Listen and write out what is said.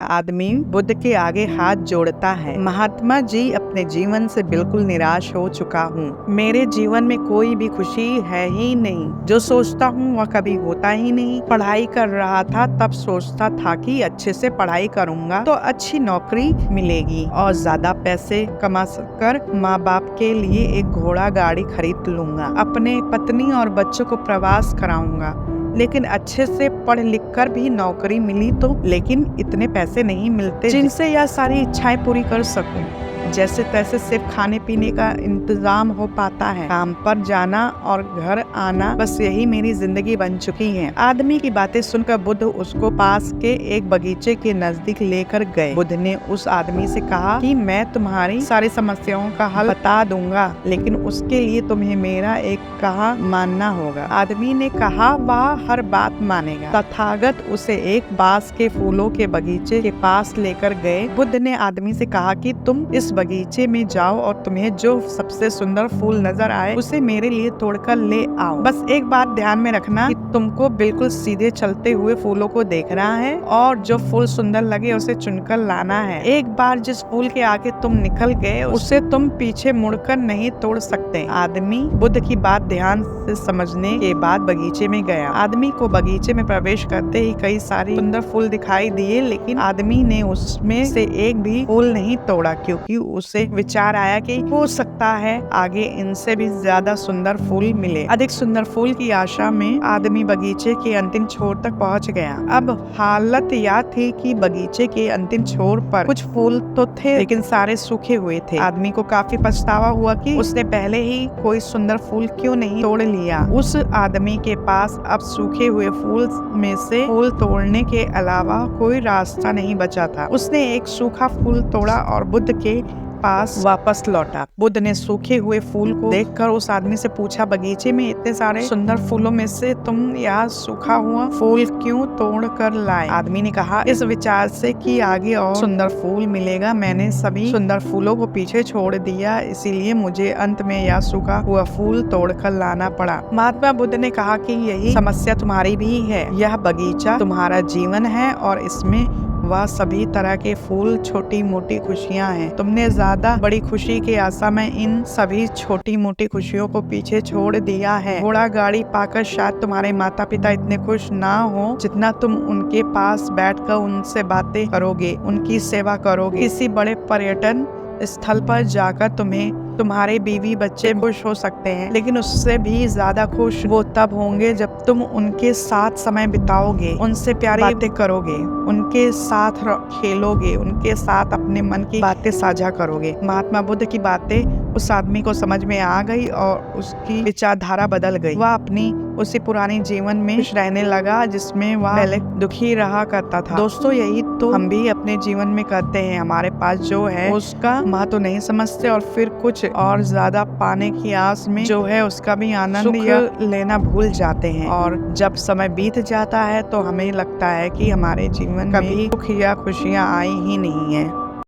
आदमी बुद्ध के आगे हाथ जोड़ता है। महात्मा जी, अपने जीवन से बिल्कुल निराश हो चुका हूँ। मेरे जीवन में कोई भी खुशी है ही नहीं। जो सोचता हूँ वह कभी होता ही नहीं। पढ़ाई कर रहा था तब सोचता था कि अच्छे से पढ़ाई करूँगा तो अच्छी नौकरी मिलेगी और ज्यादा पैसे कमा कर माँ बाप के लिए एक घोड़ा गाड़ी खरीद लूंगा। अपने पत्नी और बच्चों को प्रवास कराऊंगा। लेकिन अच्छे से पढ़ लिख कर भी नौकरी मिली तो, लेकिन इतने पैसे नहीं मिलते जिनसे यह सारी इच्छाएं पूरी कर सकूं। जैसे तैसे सिर्फ खाने पीने का इंतजाम हो पाता है। काम पर जाना और घर आना, बस यही मेरी जिंदगी बन चुकी है। आदमी की बातें सुनकर बुद्ध उसको पास के एक बगीचे के नजदीक लेकर गए। बुद्ध ने उस आदमी से कहा कि मैं तुम्हारी सारी समस्याओं का हल बता दूंगा, लेकिन उसके लिए तुम्हें मेरा एक कहा मानना होगा। आदमी ने कहा वह हर बात मानेगा। तथागत उसे एक बांस के फूलों के बगीचे के पास लेकर गए। बुद्ध ने आदमी से कहा कि तुम इस बगीचे में जाओ और तुम्हें जो सबसे सुंदर फूल नजर आए उसे मेरे लिए तोड़कर ले आओ। बस एक बात ध्यान में रखना कि तुमको बिल्कुल सीधे चलते हुए फूलों को देखना है और जो फूल सुंदर लगे उसे चुनकर लाना है। एक बार जिस फूल के आगे तुम निकल गए उसे तुम पीछे मुड़कर नहीं तोड़ सकते। आदमी बुद्ध की बात ध्यान से समझने के बाद बगीचे में गया। आदमी को बगीचे में प्रवेश करते ही कई सारे सुंदर फूल दिखाई दिए, लेकिन आदमी ने उसमें से एक भी फूल नहीं तोड़ा, क्योंकि उसे विचार आया कि हो सकता है आगे इनसे भी ज्यादा सुंदर फूल मिले। अधिक सुंदर फूल की आशा में आदमी बगीचे के अंतिम छोर तक पहुंच गया। अब हालत यह थी कि बगीचे के अंतिम छोर पर कुछ फूल तो थे, लेकिन सारे सूखे हुए थे। आदमी को काफी पछतावा हुआ कि उसने पहले ही कोई सुंदर फूल क्यों नहीं तोड़ लिया। उस आदमी के पास अब सूखे हुए फूल में से फूल तोड़ने के अलावा कोई रास्ता नहीं बचा था। उसने एक सूखा फूल तोड़ा और बुद्ध के पास वापस लौटा। बुद्ध ने सूखे हुए फूल को देखकर उस आदमी से पूछा, बगीचे में इतने सारे सुंदर फूलों में से तुम यह सूखा हुआ फूल क्यों तोड़ कर लाए? आदमी ने कहा, इस विचार से कि आगे और सुंदर फूल मिलेगा, मैंने सभी सुंदर फूलों को पीछे छोड़ दिया, इसीलिए मुझे अंत में यह सूखा हुआ फूल तोड़ कर लाना पड़ा। महात्मा बुद्ध ने कहा कि यही समस्या तुम्हारी भी है। यह बगीचा तुम्हारा जीवन है और इसमें वह सभी तरह के फूल छोटी मोटी खुशियां हैं। तुमने ज्यादा बड़ी खुशी की आशा में इन सभी छोटी मोटी खुशियों को पीछे छोड़ दिया है। घोड़ा गाड़ी पाकर शायद तुम्हारे माता पिता इतने खुश ना हो जितना तुम उनके पास बैठकर उनसे बातें करोगे, उनकी सेवा करोगे। किसी बड़े पर्यटन स्थल पर जाकर तुम्हारे बीवी बच्चे खुश हो सकते हैं, लेकिन उससे भी ज्यादा खुश वो तब होंगे जब तुम उनके साथ समय बिताओगे, उनसे प्यारी बातें करोगे, उनके साथ खेलोगे, उनके साथ अपने मन की बातें साझा करोगे। महात्मा बुद्ध की बातें उस आदमी को समझ में आ गई और उसकी विचारधारा बदल गई। वह अपनी उसी पुराने जीवन में खुश रहने लगा जिसमें वह पहले दुखी रहा करता था। दोस्तों, यही तो हम भी अपने जीवन में करते हैं। हमारे पास जो है उसका महत्व नहीं समझते और फिर कुछ और ज्यादा पाने की आस में जो है उसका भी आनंद या लेना भूल जाते हैं। और जब समय बीत जाता है तो हमें लगता है कि हमारे जीवन में दुख या खुशियाँ आई ही नहीं है।